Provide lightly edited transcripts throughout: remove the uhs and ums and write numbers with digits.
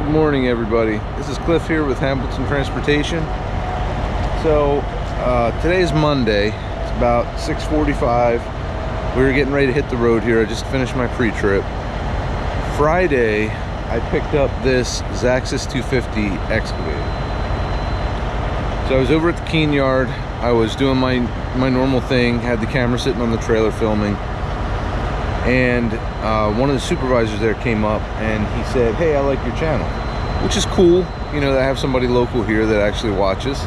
Good morning, everybody. This is Cliff here with Hamilton Transportation. So today is Monday. It's about 6:45. We were getting ready to hit the road here. I just finished my pre-trip. Friday, I picked up this Zaxis 250 excavator. So I was over at the Keene yard. I was doing my normal thing, had the camera sitting on the trailer filming, and one of the supervisors there came up and he said, "Hey, I like your channel," which is cool, you know, that I have somebody local here that actually watches.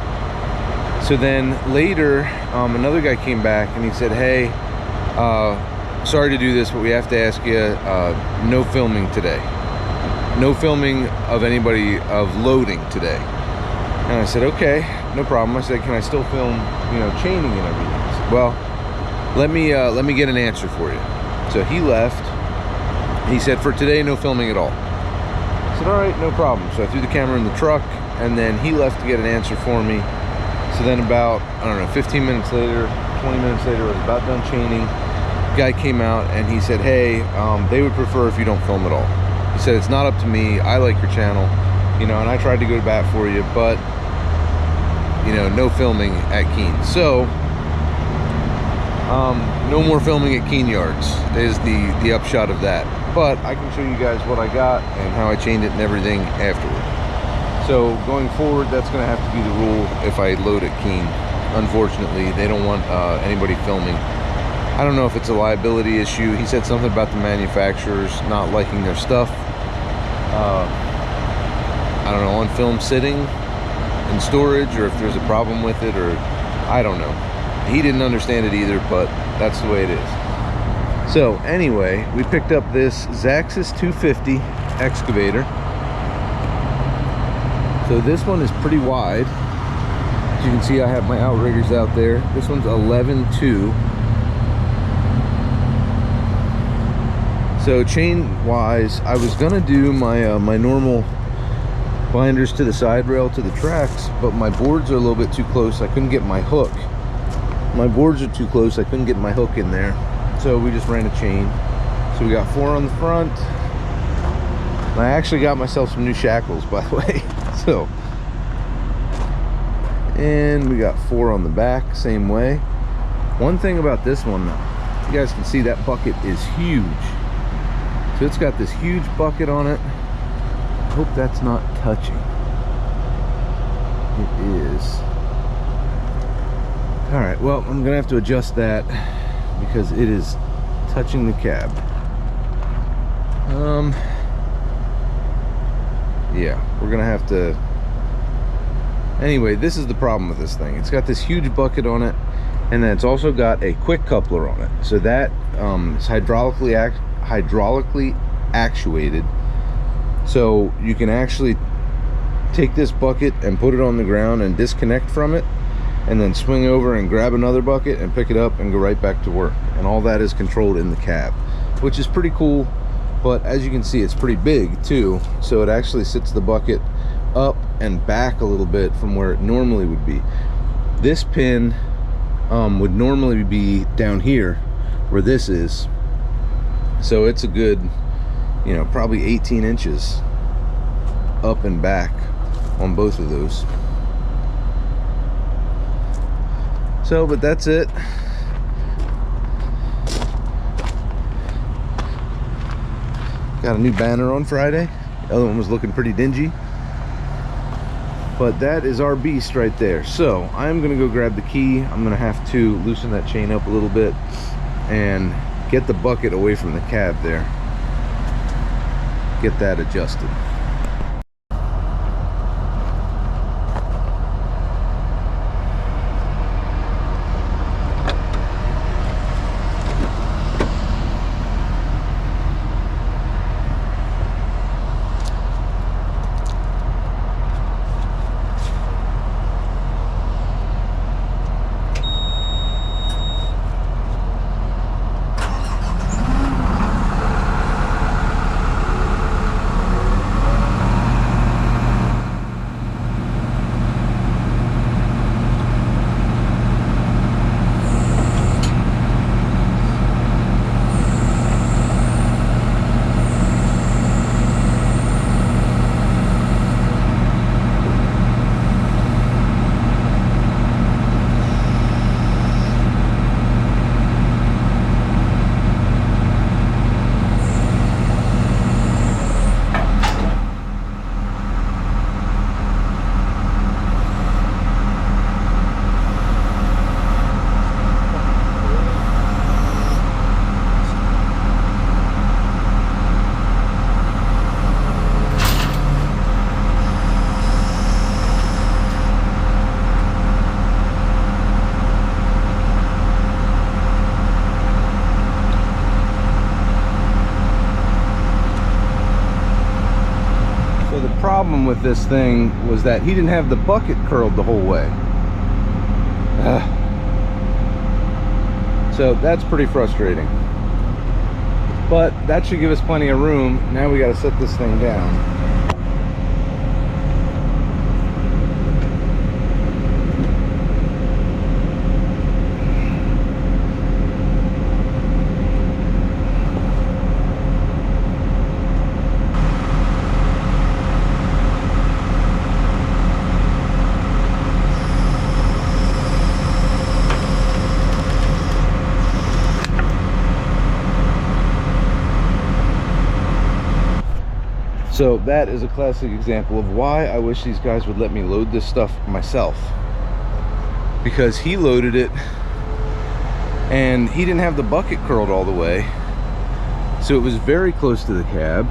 So then later, another guy came back and he said, "Hey, sorry to do this, but we have to ask you, no filming today. No filming of anybody of loading today." And I said, "Okay, no problem." I said, "Can I still film, you know, chaining and everything?" He said, "Well, let me get an answer for you." So he left. He said, "For today, no filming at all." I said, "All right, no problem." So I threw the camera in the truck, and then he left to get an answer for me. So then about, I don't know, 15 minutes later, 20 minutes later, I was about done chaining. Guy came out and he said, "Hey, they would prefer if you don't film at all." He said, "It's not up to me. I like your channel, you know, and I tried to go to bat for you, but, you know, no filming at Keene." So no more filming at Keene yards is the upshot of that. But I can show you guys what I got and how I chained it and everything afterward. So going forward, that's going to have to be the rule if I load at Keene. Unfortunately, they don't want anybody filming. I don't know if it's a liability issue. He said something about the manufacturers not liking their stuff. I don't know, on film sitting in storage, or if there's a problem with it, or I don't know. He didn't understand it either, but that's the way it is. So anyway, we picked up this Zaxis 250 excavator. So this one is pretty wide. As you can see, I have my outriggers out there. This one's 11.2. So chain wise, I was gonna do my my normal binders to the side rail to the tracks, but my boards are a little bit too close. I couldn't get my hook. My boards are too close. I couldn't get my hook in there. So we just ran a chain. So we got 4 on the front. And I actually got myself some new shackles, by the way. So, and we got 4 on the back, same way. One thing about this one though, you guys can see that bucket is huge. So it's got this huge bucket on it. I hope that's not touching. It is. All right, well, I'm gonna have to adjust that because it is touching the cab. Yeah, we're gonna have to. Anyway, this is the problem with this thing. It's got this huge bucket on it, and then it's also got a quick coupler on it. So that is hydraulically actuated. So you can actually take this bucket and put it on the ground and disconnect from it, and then swing over and grab another bucket and pick it up and go right back to work. And all that is controlled in the cab, which is pretty cool. But as you can see, it's pretty big too. So it actually sits the bucket up and back a little bit from where it normally would be. This pin would normally be down here where this is. So it's a good, you know, probably 18 inches up and back on both of those. So, but that's it. Got a new banner on Friday. The other one was looking pretty dingy. But that is our beast right there. So I'm gonna go grab the key. I'm gonna have to loosen that chain up a little bit and get the bucket away from the cab there. Get that adjusted. the problem with this thing was that he didn't have the bucket curled the whole way. So that's pretty frustrating. But that should give us plenty of room. Now we got to set this thing down. So that is a classic example of why I wish these guys would let me load this stuff myself. Because he loaded it and he didn't have the bucket curled all the way. So it was very close to the cab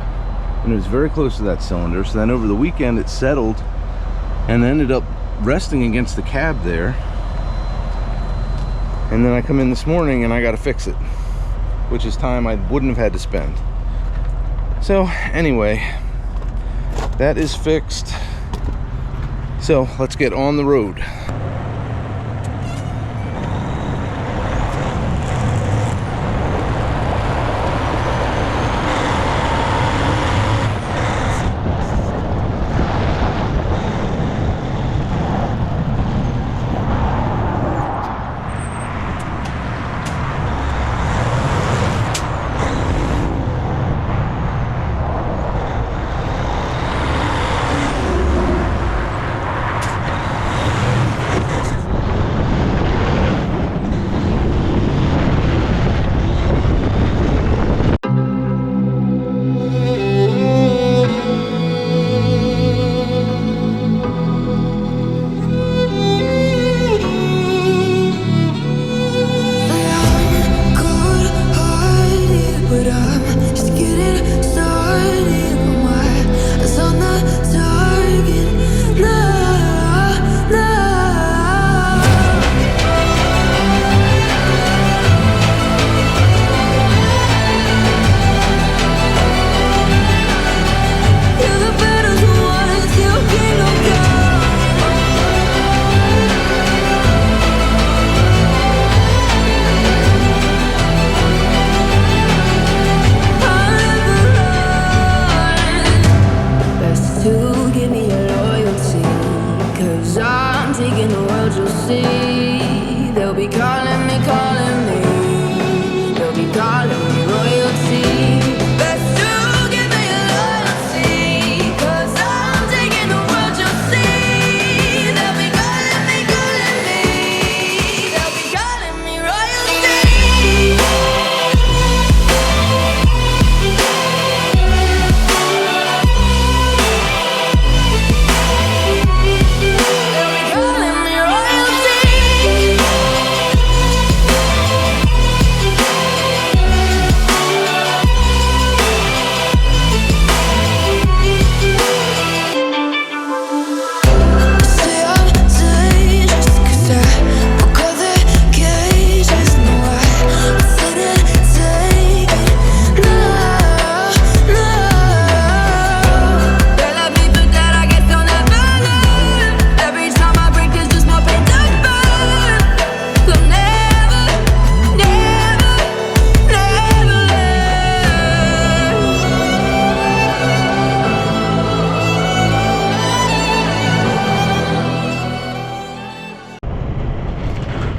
and it was very close to that cylinder. So then over the weekend it settled and ended up resting against the cab there. And then I come in this morning and I got to fix it, which is time I wouldn't have had to spend. So anyway, that is fixed. So let's get on the road.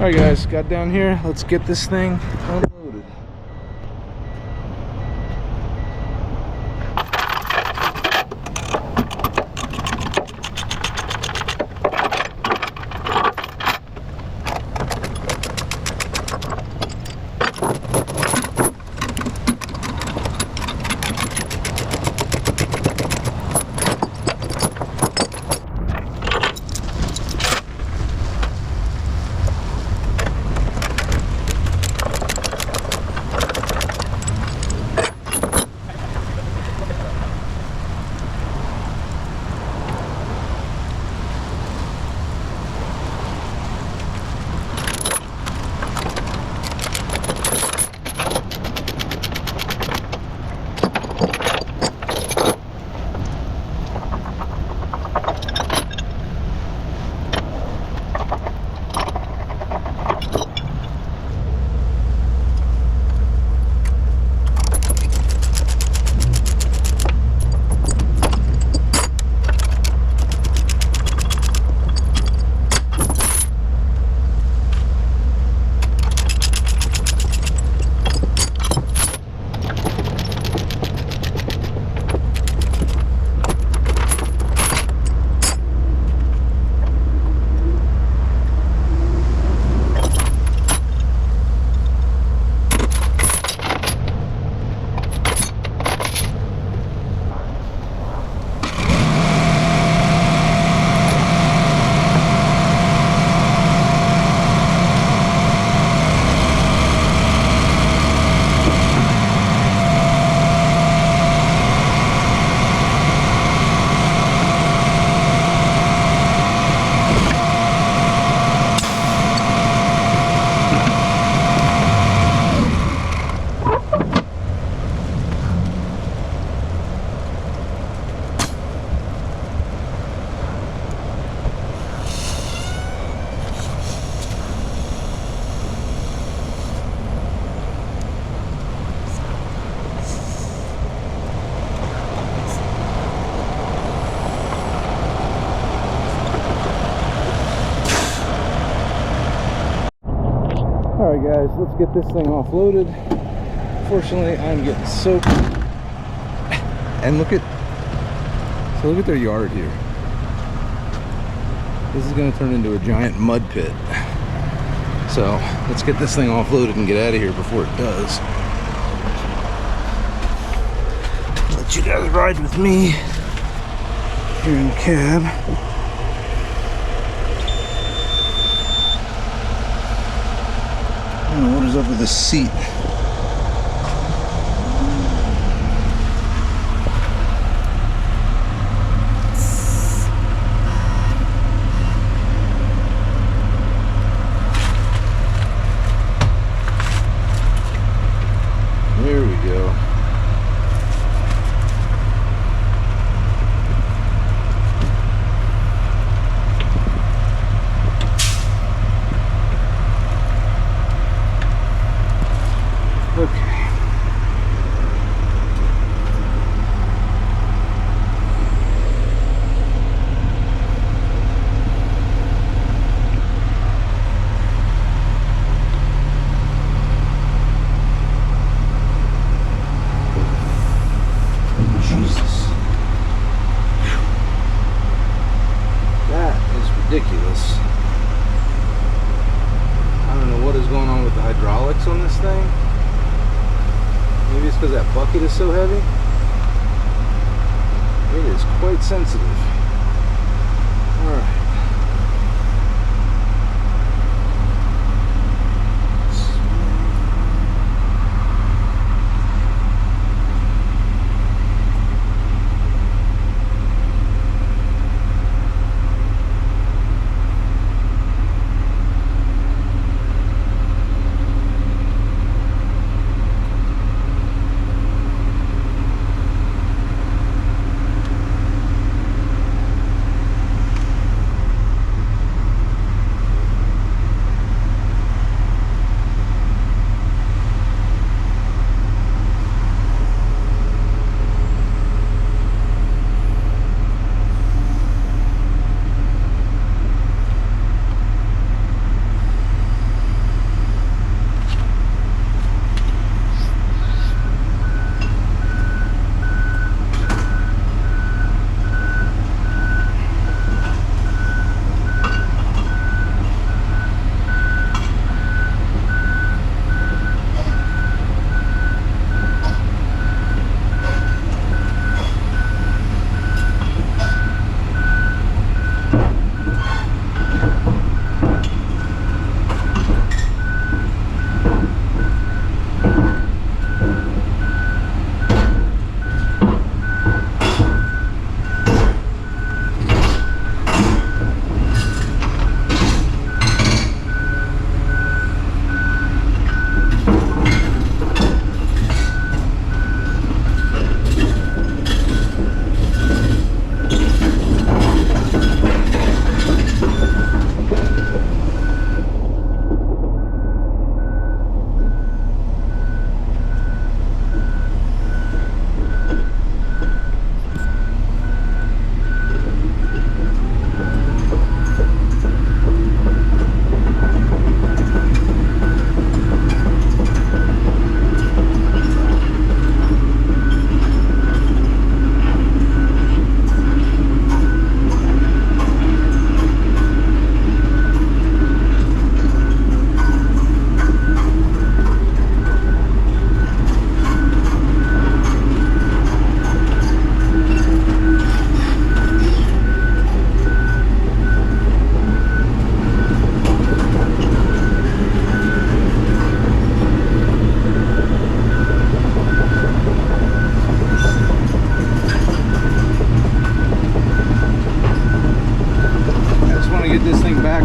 All right guys, got down here. Let's get this thing unloaded. Alright guys, let's get this thing offloaded. Fortunately, I'm getting soaked. And look at their yard here. This is going to turn into a giant mud pit. So let's get this thing offloaded and get out of here before it does. Let you guys ride with me here in the cab. I don't know what is up with this seat. There we go. Ridiculous. I don't know what is going on with the hydraulics on this thing. Maybe it's because that bucket is so heavy. It is quite sensitive. Alright.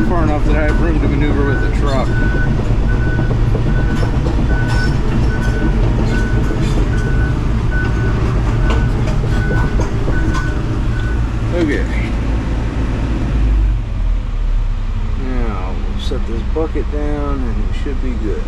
Far enough that I have room to maneuver with the truck. Okay. Now we'll set this bucket down and we should be good.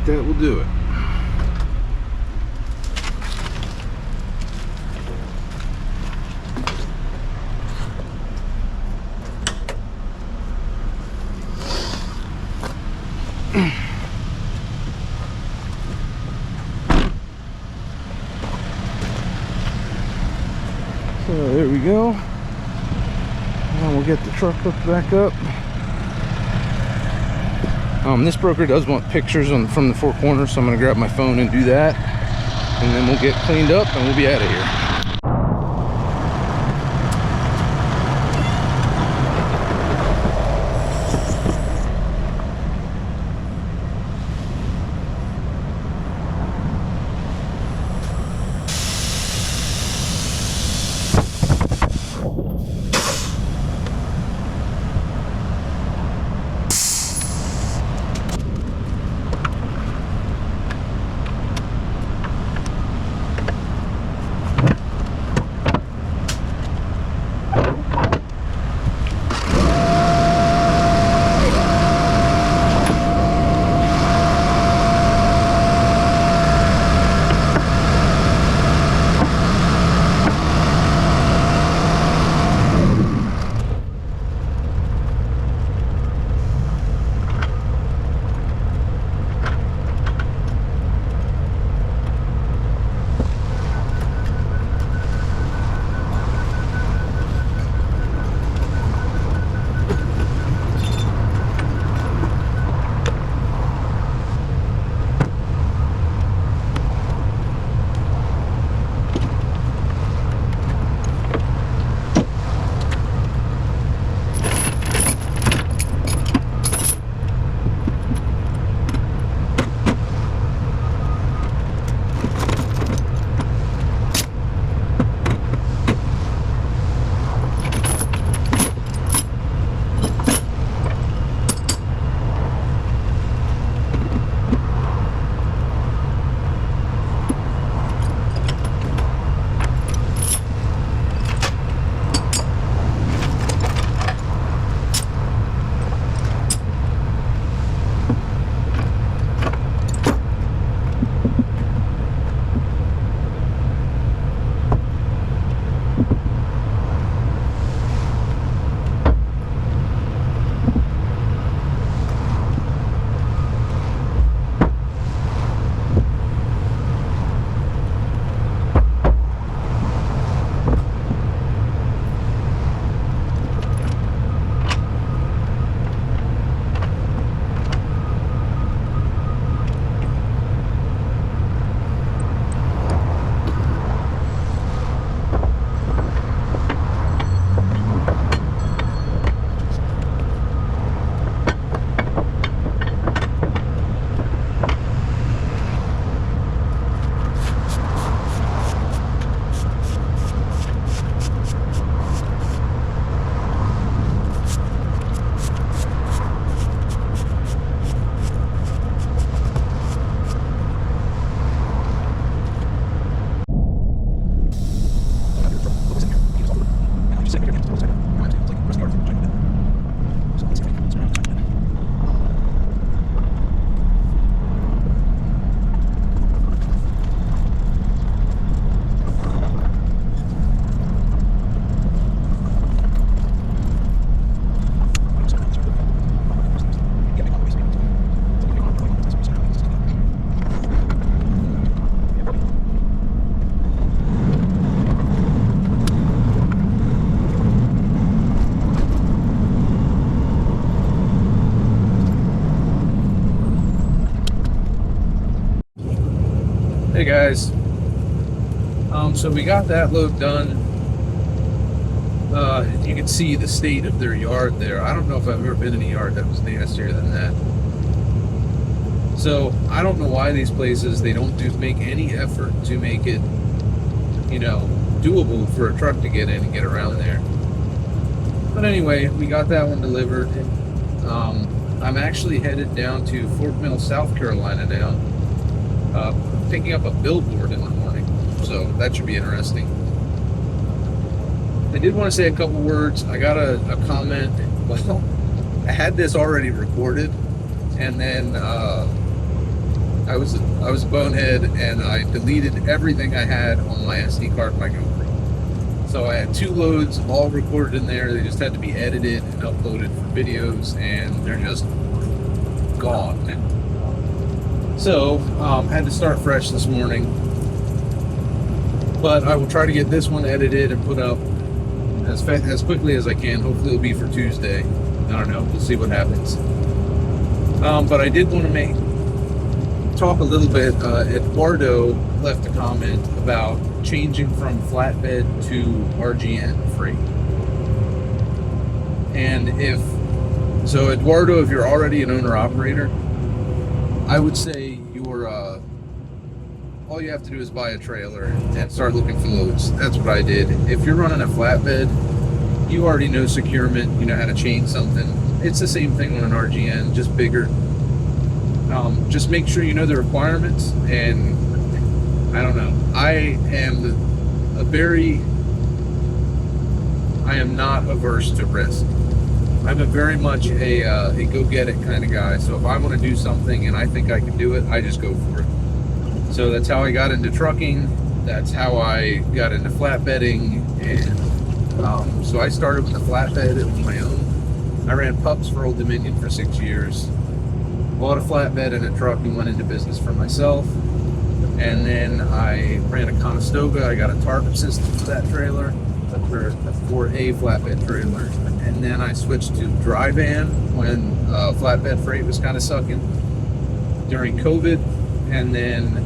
think that will do it. So there we go. Now we'll get the truck hooked back up. This broker does want pictures from the four corners, so I'm going to grab my phone and do that. And then we'll get cleaned up and we'll be out of here. Hey guys, so we got that load done. You can see the state of their yard there. I don't know if I've ever been in a yard that was nastier than that. So I don't know why these places, they don't make any effort to make it, you know, doable for a truck to get in and get around there. But anyway, we got that one delivered. I'm actually headed down to Fort Mill, South Carolina now, picking up a billboard in the morning, so that should be interesting. I did want to say a couple words. I got a comment. Well, I had this already recorded, and then I was a bonehead, and I deleted everything I had on my SD card, my GoPro. So I had 2 loads all recorded in there. They just had to be edited and uploaded for videos, and they're just gone. So had to start fresh this morning, but I will try to get this one edited and put up as quickly as I can. Hopefully it'll be for Tuesday. I don't know, we'll see what happens. But I did want to talk a little bit. Eduardo left a comment about changing from flatbed to RGN freight. And so Eduardo, if you're already an owner-operator, I would say all you have to do is buy a trailer and start looking for loads. That's what I did. If you're running a flatbed, you already know securement, you know how to chain something. It's the same thing on an RGN, just bigger. Just make sure you know the requirements, and I don't know. I am not averse to risk. I'm very much a go-get-it kind of guy. So if I want to do something and I think I can do it, I just go for it. So that's how I got into trucking. That's how I got into flatbedding. And so I started with a flatbed. It was my own. I ran pups for Old Dominion for 6 years. Bought a flatbed and a truck and went into business for myself. And then I ran a Conestoga. I got a tarp system for that trailer, for a flatbed trailer. And then I switched to dry van when flatbed freight was kind of sucking during COVID. And then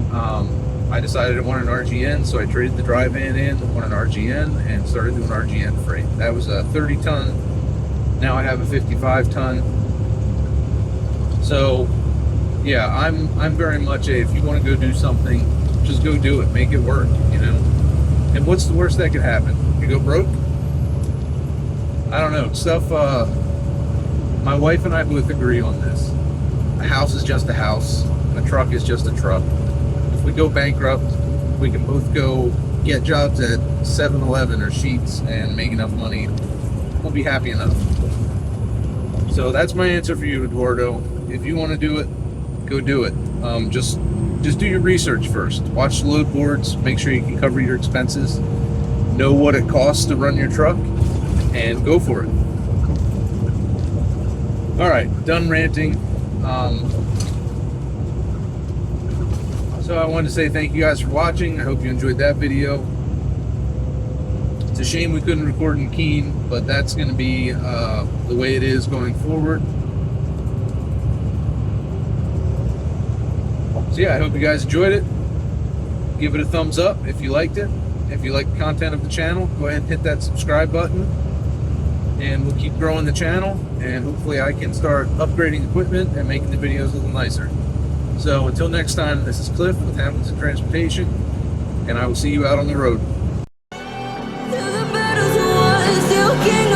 I decided I wanted an RGN, so I traded the dry van in, wanted an RGN, and started doing RGN freight. That was a 30-ton. Now I have a 55-ton. So, yeah, I'm very much if you want to go do something, just go do it, make it work, you know. And what's the worst that could happen? You go broke? I don't know. Stuff. My wife and I both agree on this. A house is just a house. A truck is just a truck. If we go bankrupt, we can both go get jobs at 7-Eleven or Sheetz and make enough money. We'll be happy enough. So that's my answer for you, Eduardo. If you want to do it, go do it. Just do your research first. Watch the load boards. Make sure you can cover your expenses. Know what it costs to run your truck, and go for it. All right, done ranting. So I wanted to say thank you guys for watching. I hope you enjoyed that video. It's a shame we couldn't record in Keene, but that's going to be the way it is going forward. So yeah, I hope you guys enjoyed it. Give it a thumbs up if you liked it. If you like the content of the channel, go ahead and hit that subscribe button. And we'll keep growing the channel. And hopefully I can start upgrading equipment and making the videos a little nicer. So until next time, this is Cliff with Hamilton Transportation, and I will see you out on the road. To the battles won, still king